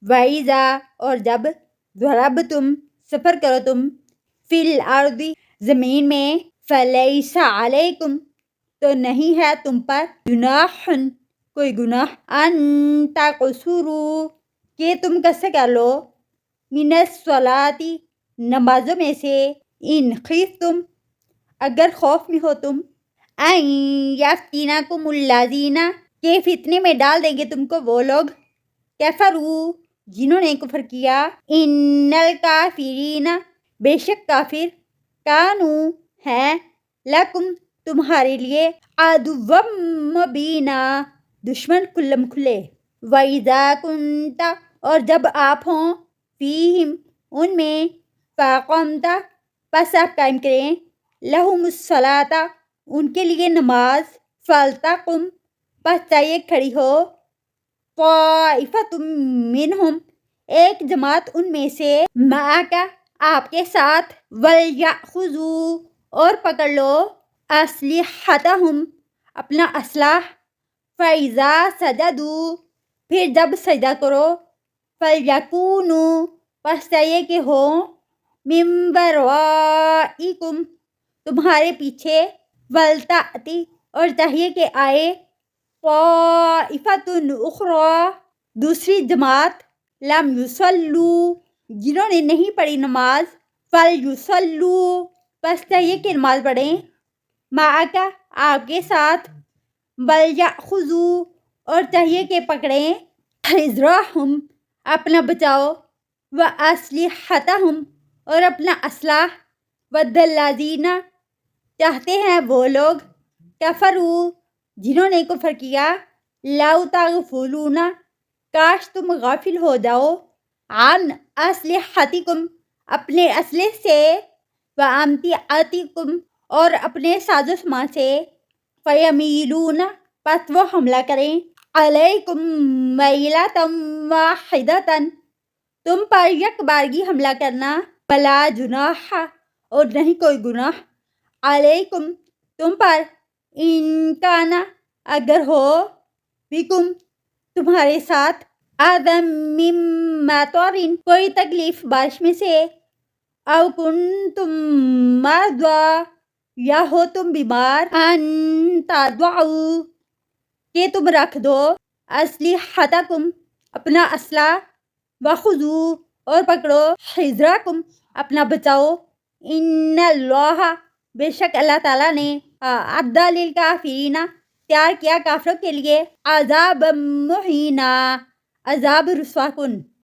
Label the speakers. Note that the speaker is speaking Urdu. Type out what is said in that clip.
Speaker 1: وَإِذَا اور جب ضَرَبْتُم سفر کرو تم فی الارض زمین میں فلیس علیکم تو نہیں ہے تم پر جناح کوئی گناہ ان تقصروا کہ تم قصر کر لو من الصلاۃ نمازوں میں سے ان خفتم اگر خوف میں ہو تم ان یفتنکم الذین کہ فتنے میں ڈال دیں گے تم کو وہ لوگ کفروا جنہوں نے کفر کیا ان الکافرین بے شک کافر کانوا ہیں لکم تمہارے لیے عدوا مبینا دشمن کھلم کھلے وَإِذَا كُنْتَ اور جب آپ ہوں فیہم ان میں فَأَقَمْتَ پس آپ قائم کریں لَهُمُ الصَّلَاةَ ان کے لیے نماز فَلْتَقُمْ پس چاہیے کھڑی ہو طَائِفَةٌ مِّنْهُمْ ایک جماعت ان میں سے معَکَ آپ کے ساتھ وَلْيَأْخُذُوا اور پکڑ لو أَسْلِحَتَهُمْ اپنا اسلحہ فَإِذَا سَجَدُوا پھر جب سجدہ کرو فَلْيَكُونُوا پس چاہیے کہ ہو مِن وَرَائِكُمْ تمہارے پیچھے وَلْتَأْتِ اور چاہیے کہ آئے طَائِفَةٌ أُخْرَى دوسری جماعت لم یصلوا جنہوں نے نہیں پڑھی نماز فَلْيُصَلُّوا پس چاہیے کہ نماز پڑھیں مَعَکَ آپ کے ساتھ وَلْيَأْخُذُوا اور چاہیے کہ پکڑیں حِذْرَهُمْ اپنا بچاؤ وَأَسْلِحَتَهُمْ اور اپنا اسلحہ وَدَّ الَّذِينَ چاہتے ہیں وہ لوگ کفروا جنہوں نے کفر کیا لَوْ تَغْفُلُونَ کاش تم غافل ہو جاؤ عن اسلحتکم اپنے اسلحے سے وَأَمْتِعَتِکم اور اپنے ساز و سامان سے فَيَمِيلُونَ پس وہ حملہ کریں علیکم میلۃ واحدۃ تم پر یک بارگی حملہ کرنا ولا جناح اور نہیں کوئی گناہ علیکم تم پر ان کان اگر ہو بکم تمہارے ساتھ اذی من مطر کوئی تکلیف بارش میں سے او کنتم مرضی یا ہو تم بیمار ان تضعوا کہ تم رکھ دو اسلحتکم اپنا اسلحہ وخذوا اور پکڑو حذرکم اپنا بچاؤ ان اللہ بے شک اللہ تعالیٰ نے اعد للکافرین تیار کیا کافروں کے لیے عذاب مہینہ عذاب رسوا کن